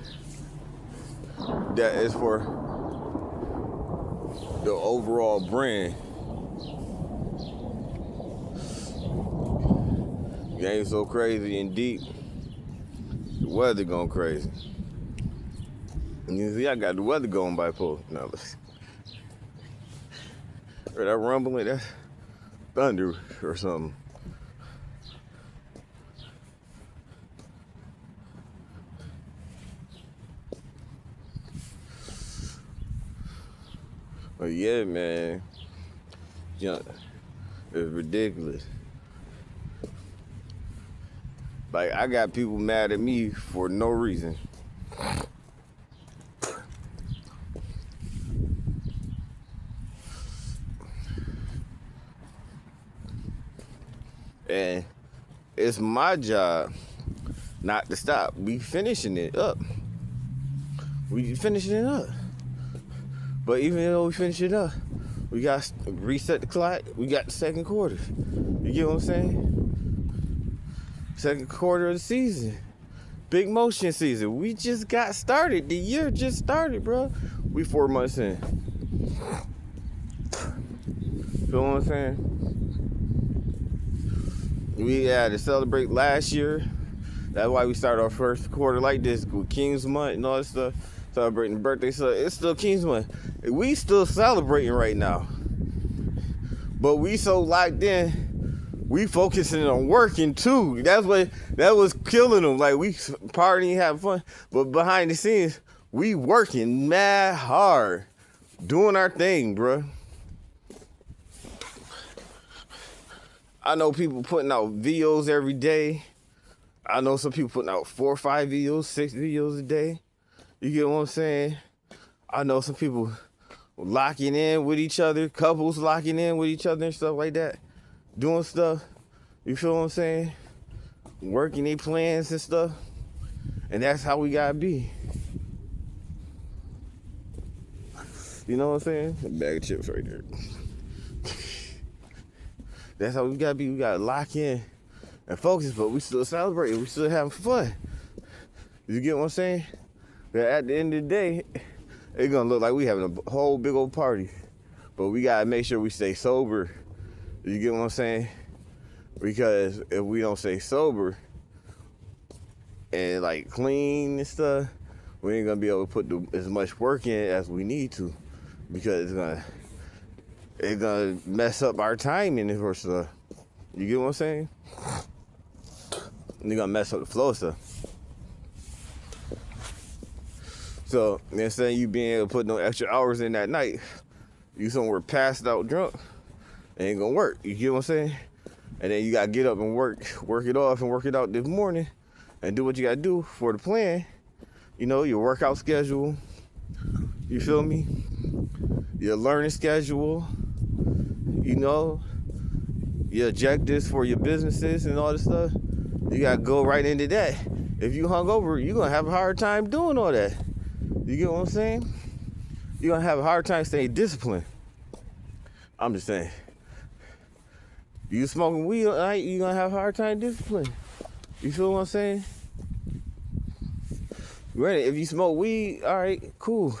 that it's for the overall brand. Game so crazy and deep. The weather going crazy. And you see, I got the weather going bipolar. Now listen. Or that rumbling, that's thunder or something. But yeah, man. Yeah, it's ridiculous. Like, I got people mad at me for no reason. And it's my job not to stop. We finishing it up. But even though we finish it up, we got to reset the clock. We got the second quarter. You get what I'm saying? Second quarter of the season. Big motion season. We just got started. The year just started, bro. We 4 months in. Feel what I'm saying? We had to celebrate last year. That's why we started our first quarter like this with King's Month and all that stuff. Celebrating birthday, so it's still King's Month. We still celebrating right now. But we so locked in, we focusing on working too. That was killing them. Like, we partying, having fun. But behind the scenes, we working mad hard. Doing our thing, bro. I know people putting out videos every day. I know some people putting out 4 or 5 videos, 6 videos a day. You get what I'm saying? I know some people locking in with each other, couples locking in with each other and stuff like that. Doing stuff. You feel what I'm saying? Working their plans and stuff. And that's how we gotta be. You know what I'm saying? A bag of chips right there. That's how we gotta be. We gotta lock in and focus, but we still celebrating. We still having fun. You get what I'm saying? But at the end of the day, it's gonna look like we having a whole big old party. But we gotta make sure we stay sober. You get what I'm saying? Because if we don't stay sober and like clean and stuff, we ain't gonna be able to put as much work in as we need to, because it's gonna mess up our timing for stuff. You get what I'm saying? It's gonna mess up the flow of stuff. So instead of you being able to put no extra hours in that night, you somewhere passed out drunk, it ain't gonna work. You get what I'm saying? And then you gotta get up and work it off and work it out this morning and do what you gotta do for the plan. You know, your workout schedule, you feel me? Your learning schedule, you know, your objectives for your businesses and all this stuff. You gotta go right into that. If you hungover, you're gonna have a hard time doing all that. You get what I'm saying? You're gonna have a hard time staying disciplined. I'm just saying. You smoking weed all night, you're gonna have a hard time discipline. You feel what I'm saying? Granted, if you smoke weed, all right, cool.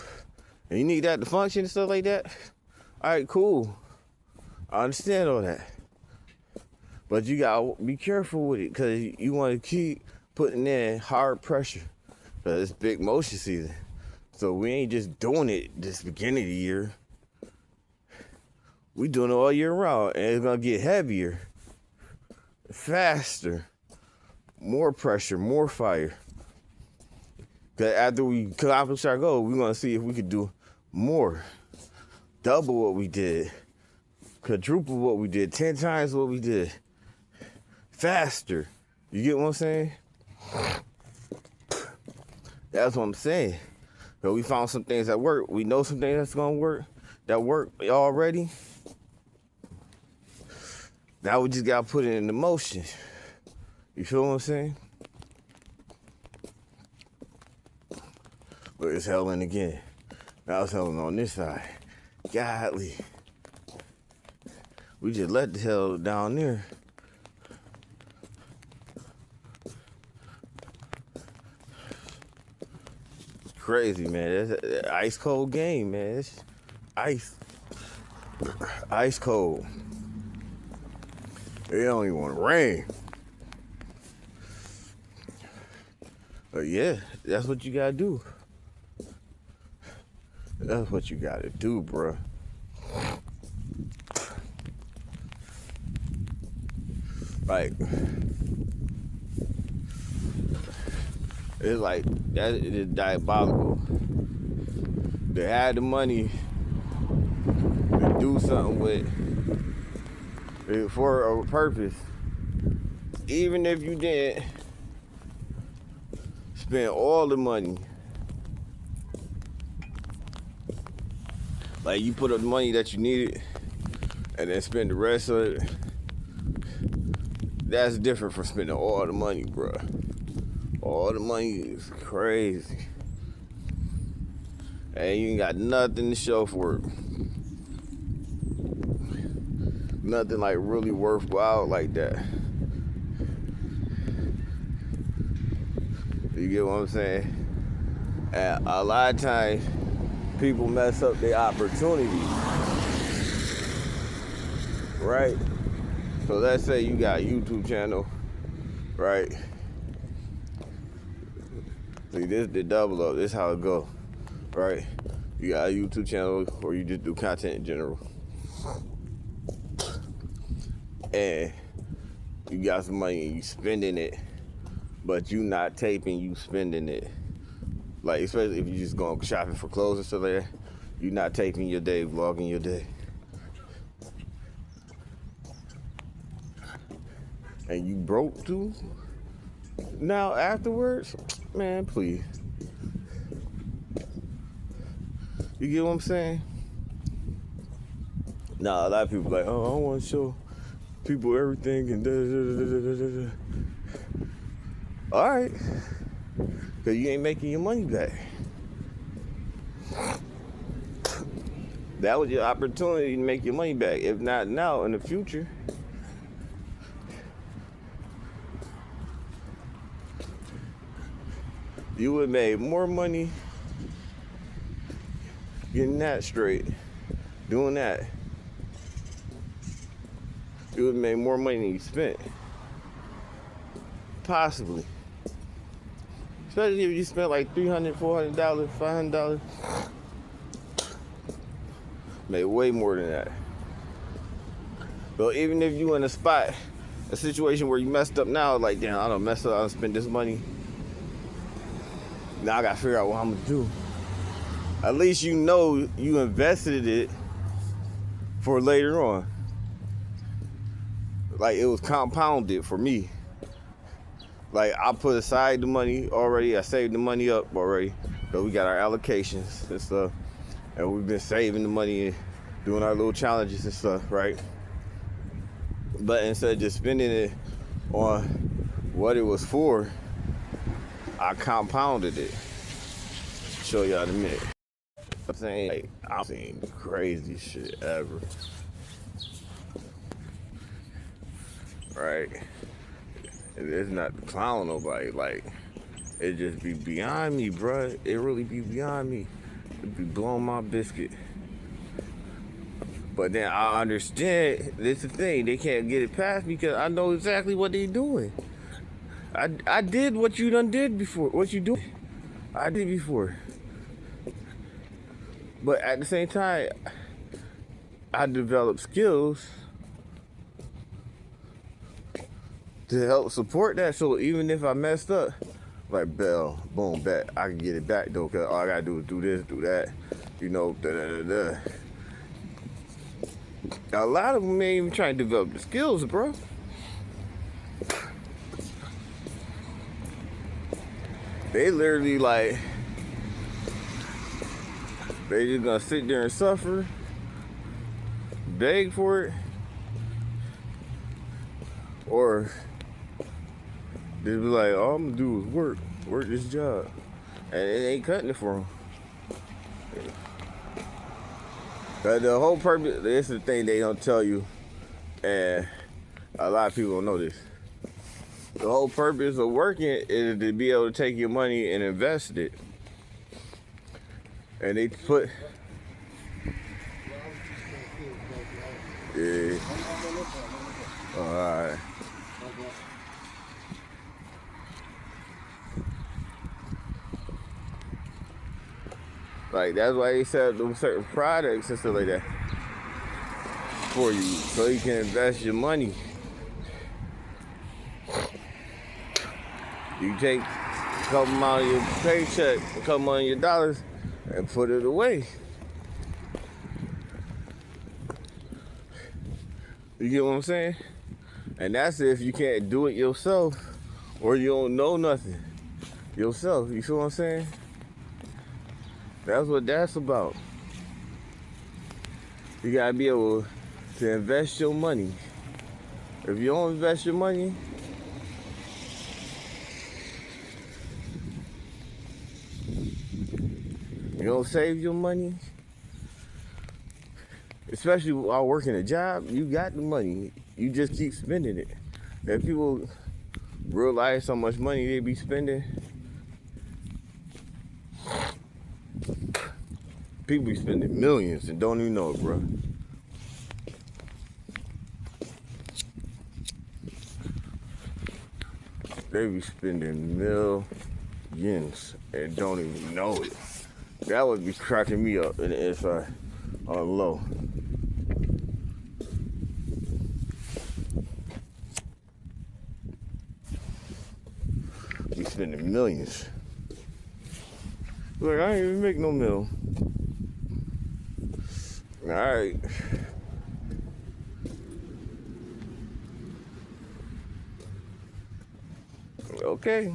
And you need that to function and stuff like that, all right, cool. I understand all that. But you gotta be careful with it, because you wanna keep putting in hard pressure. Because it's big motion season. So we ain't just doing it this beginning of the year. We doing it all year round, and it's gonna get heavier, faster, more pressure, more fire. Cause after we accomplish our goal, we're gonna see if we could do more, double what we did, quadruple what we did, 10 times what we did, faster. You get what I'm saying? That's what I'm saying. So we found some things that work. We know some things that's gonna work, that work already. Now we just gotta put it into motion. You feel what I'm saying? But it's helling again. Now it's helling on this side. Godly. We just let the hell down there. It's crazy, man. That's an ice cold game, man. It's ice cold. It don't even want to rain. But yeah, that's what you gotta do. That's what you gotta do, bro. Like, it's like, that is diabolical. They had the money to do something with for a purpose. Even if you didn't spend all the money. Like, you put up the money that you needed and then spend the rest of it. That's different from spending all the money, bro. All the money is crazy. And you ain't got nothing to show for it. Nothing like really worthwhile like that. You get what I'm saying? And a lot of times, people mess up their opportunities. Right? So let's say you got a YouTube channel, right? See, this is the double up. This is how it go, right? You got a YouTube channel, or you just do content in general, and you got some money and you spending it, but you not taping, you spending it. Like, especially if you just going shopping for clothes and stuff like that, you not taping your day, vlogging your day. And you broke too? Now afterwards? Man, please. You get what I'm saying? Nah, a lot of people like, oh, I don't want to show people everything and da-da-da-da-da-da-da. All right. Because you ain't making your money back. That was your opportunity to make your money back. If not now, in the future. You would have made more money getting that straight, doing that. You would have made more money than you spent. Possibly. Especially if you spent like $300, $400, $500. Made way more than that. But even if you in a spot, a situation where you messed up now, like, damn, I done messed up, I done spent this money. Now I gotta figure out what I'm gonna do. At least you know you invested it for later on. Like, it was compounded for me. Like, I put aside the money already. I saved the money up already. So we got our allocations and stuff. And we've been saving the money and doing our little challenges and stuff, right? But instead of just spending it on what it was for, I compounded it. Show y'all in a minute. I'm saying, like, I'm seeing the crazy shit ever. Right? It's not to clown nobody. Like, it just be beyond me, bruh. It really be beyond me. It be blowing my biscuit. But then I understand, this is the thing, they can't get it past me because I know exactly what they doing. I did what you done did before. What you doing? I did before. But at the same time, I developed skills to help support that. So even if I messed up, like, bell, boom, bet, I can get it back though. Cause all I gotta do is do this, do that, you know, da da da da. A lot of them ain't even trying to develop the skills, bro. They literally like, they just gonna sit there and suffer, beg for it, or they be like, all I'm gonna do is work this job, and it ain't cutting it for them. But the whole purpose, this is the thing they don't tell you, and a lot of people don't know this. The whole purpose of working is to be able to take your money and invest it. And they put, yeah. Oh, all right. Like, that's why they set up them certain products and stuff like that for you, so you can invest your money. You take a couple amount of your paycheck, a couple amount of your dollars, and put it away. You get what I'm saying? And that's if you can't do it yourself, or you don't know nothing yourself. You see what I'm saying? That's what that's about. You gotta be able to invest your money. If you don't invest your money, you don't save your money, especially while working a job, you got the money. You just keep spending it. If people realize how much money they be spending, people be spending millions and don't even know it, bro. They be spending millions and don't even know it. That would be cracking me up in the inside on low. Be spending millions. Look, I ain't even make no mill. Alright. Okay.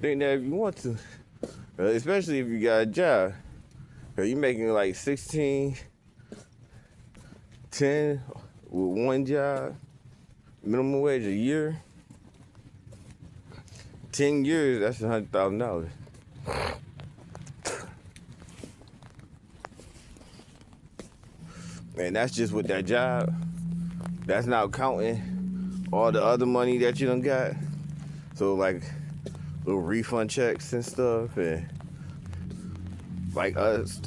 Think that if you want to. Especially if you got a job. Cause you making like 16, 10 with one job, minimum wage a year. 10 years, that's $100,000. And that's just with that job. That's not counting all the other money that you done got. So like little refund checks and stuff, and like us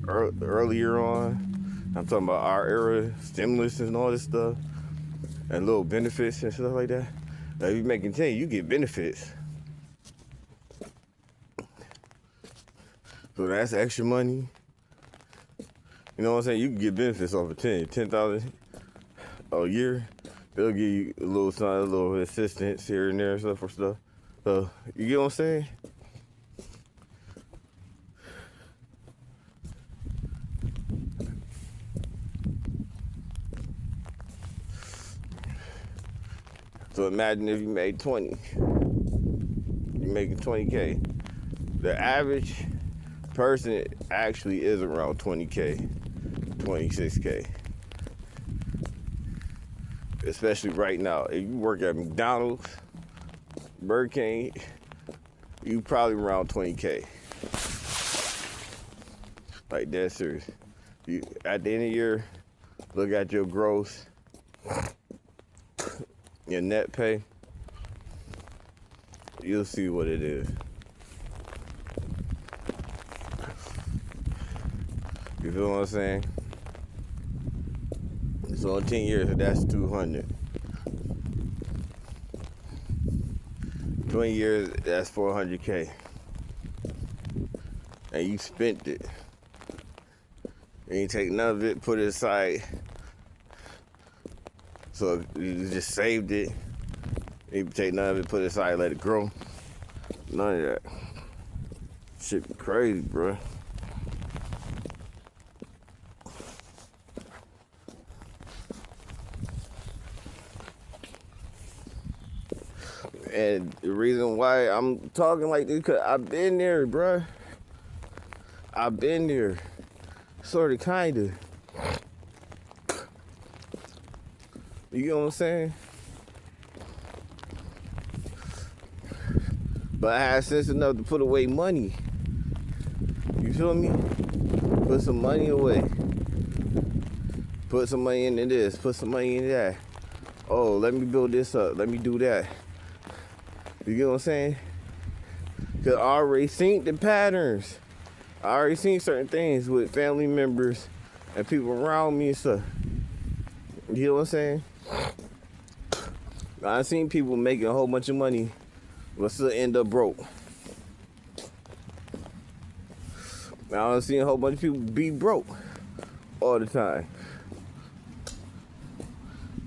earlier on, I'm talking about our era, stimulus and all this stuff, and little benefits and stuff like that. Now, if you making 10, you get benefits. So that's extra money. You know what I'm saying? You can get benefits off of 10,000 a year. They'll give you a little something, a little assistance here and there and stuff for stuff. So you get what I'm saying? So imagine if you made 20. You're making 20K. The average person actually is around 20K, 26K. Especially right now. If you work at McDonald's, Burger King, you probably around 20K. Like that serious. You, at the end of the year, look at your gross, your net pay, you'll see what it is. You feel what I'm saying? So in 10 years, that's 200. 20 years, that's 400K. And you spent it. And you take none of it, put it aside. So you just saved it. You take none of it, put it aside, let it grow. None of that. Shit be crazy, bro. And the reason why I'm talking like this, because I've been there, bruh. I've been there. Sort of, kind of. You know what I'm saying? But I had sense enough to put away money. You feel me? Put some money away. Put some money into this, put some money into that. Oh, let me build this up, let me do that. You get what I'm saying? Because I already seen the patterns. I already seen certain things with family members and people around me and stuff. You know what I'm saying? I seen people making a whole bunch of money but still end up broke. I done seen a whole bunch of people be broke all the time.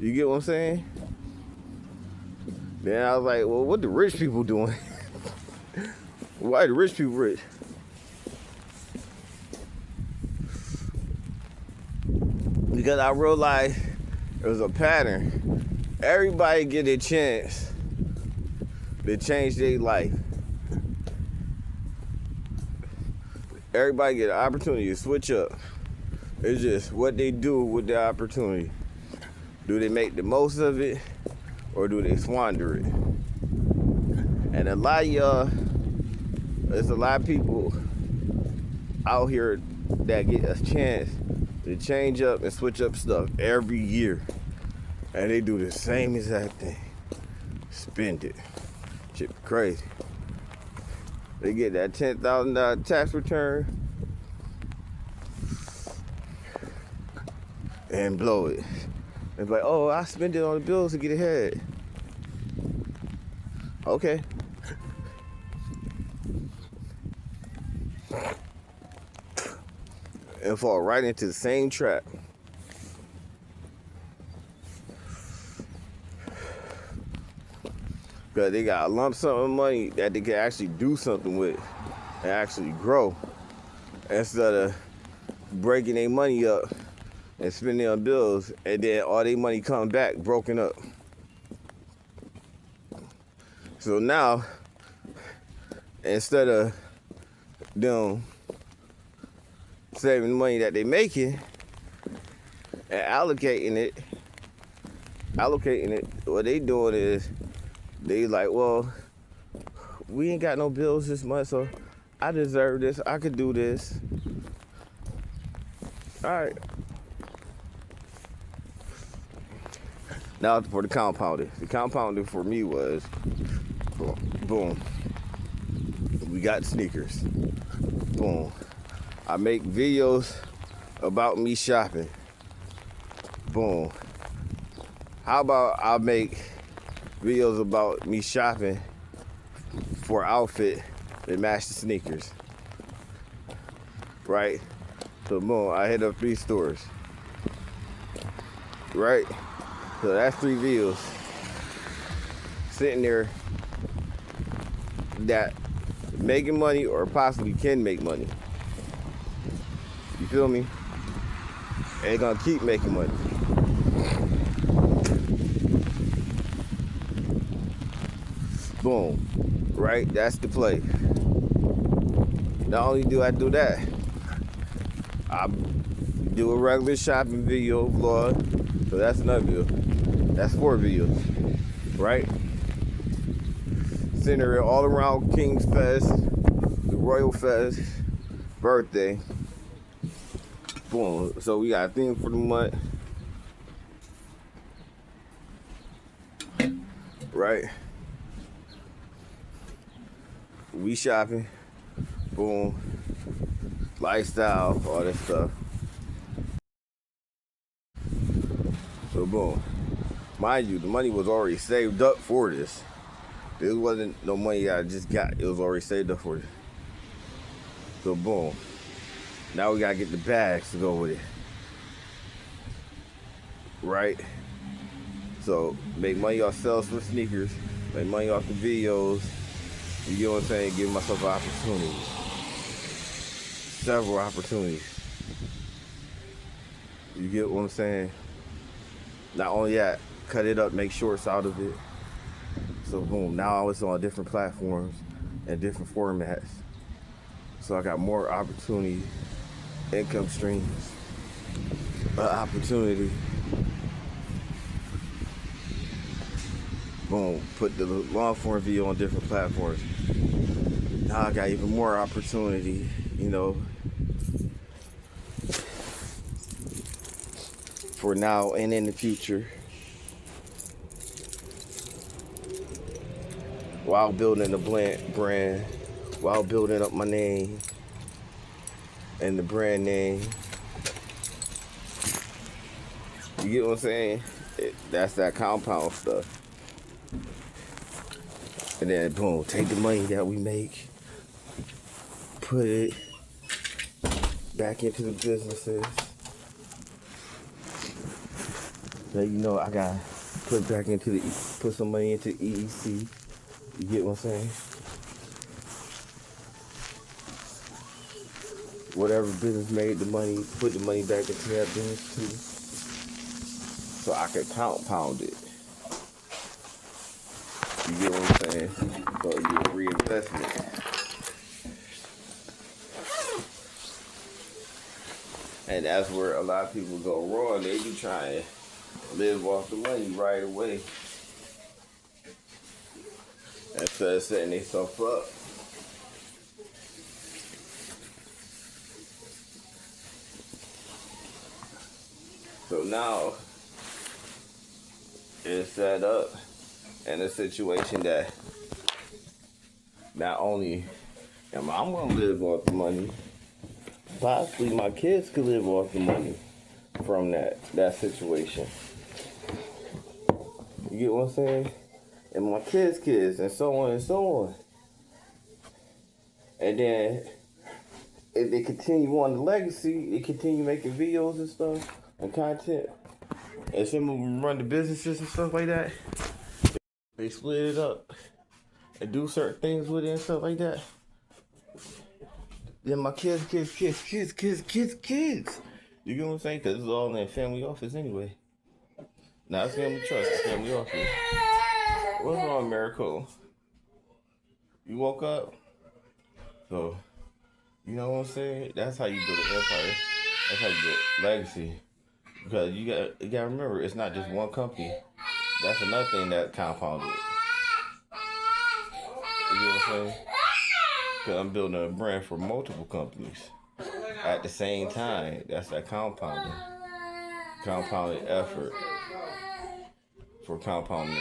You get what I'm saying? Then I was like, well, what the rich people doing? Why the rich people rich? Because I realized it was a pattern. Everybody get a chance to change their life. Everybody get an opportunity to switch up. It's just what they do with the opportunity. Do they make the most of it or do they squander it? And a lot of y'all, there's a lot of people out here that get a chance to change up and switch up stuff every year. And they do the same exact thing. Spend it. Shit be crazy. They get that $10,000 tax return and blow it. It's like, oh, I spent it on the bills to get ahead. Okay. And fall right into the same trap. Because they got a lump sum of money that they can actually do something with and actually grow. Instead of breaking their money up and spending on bills and then all their money come back broken up. So now, instead of them saving the money that they making and allocating it, what they doing is they like, well, we ain't got no bills this month, so I deserve this. I could do this. All right. Now for the compounder. The compounder for me was, boom. We got sneakers. Boom. I make videos about me shopping. Boom. How about I make videos about me shopping for an outfit that match the sneakers, right? So boom, I hit up 3 stores, right? So that's 3 videos sitting there that making money or possibly can make money. You feel me? And gonna keep making money. Boom, right? That's the play. Not only do I do that, I do a regular shopping video vlog. So that's another video. That's 4 videos, right? Center it all around King's Fest, the Royal Fest, birthday. Boom. So we got a theme for the month, right? We shopping, boom, lifestyle, all that stuff. So boom, mind you, the money was already saved up for this. This wasn't no money I just got, it was already saved up for this. So boom, now we gotta get the bags to go with it, right? So make money off sales for sneakers, make money off the videos. You get what I'm saying? Give myself an opportunity. Several opportunities. You get what I'm saying? Not only that, cut it up, make shorts out of it. So boom, now it's on different platforms and different formats. So I got more opportunity, income streams, opportunity. Boom, put the long form video on different platforms. Now I got even more opportunity, you know, for now and in the future, while building a brand, while building up my name and the brand name. You get what I'm saying? That's that compound stuff. And then boom, take the money that we make, put it back into the businesses. So you know I gotta put some money into EEC. You get what I'm saying? Whatever business made the money, put the money back into that business too. So I can compound it. You get what I'm saying? So you get reinvestment. And that's where a lot of people go wrong. They be trying to live off the money right away, instead of setting themselves up. So now it's set up in a situation that not only am I gonna live off the money, possibly my kids could live off the money from that situation. You get what I'm saying? And my kids, and so on and so on. And then if they continue on the legacy, they continue making videos and stuff and content, and some of them run the businesses and stuff like that. They split it up and do certain things with it and stuff like that. Then my kids. You get what I'm saying? Because it's all in their family office anyway. Not family trust, it's family office. What's wrong, Miracle? You woke up? So, you know what I'm saying? That's how you build an empire. That's how you build legacy. Because you gotta remember, it's not just one company. That's another thing that compounded. You know what I'm saying? Because I'm building a brand for multiple companies at the same time. That's that compounding effort for compounding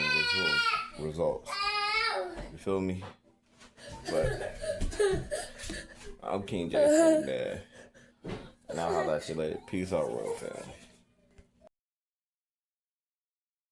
results. You feel me? But I'm King Jason, man. And I'll holler at you later. Peace out, Royal family.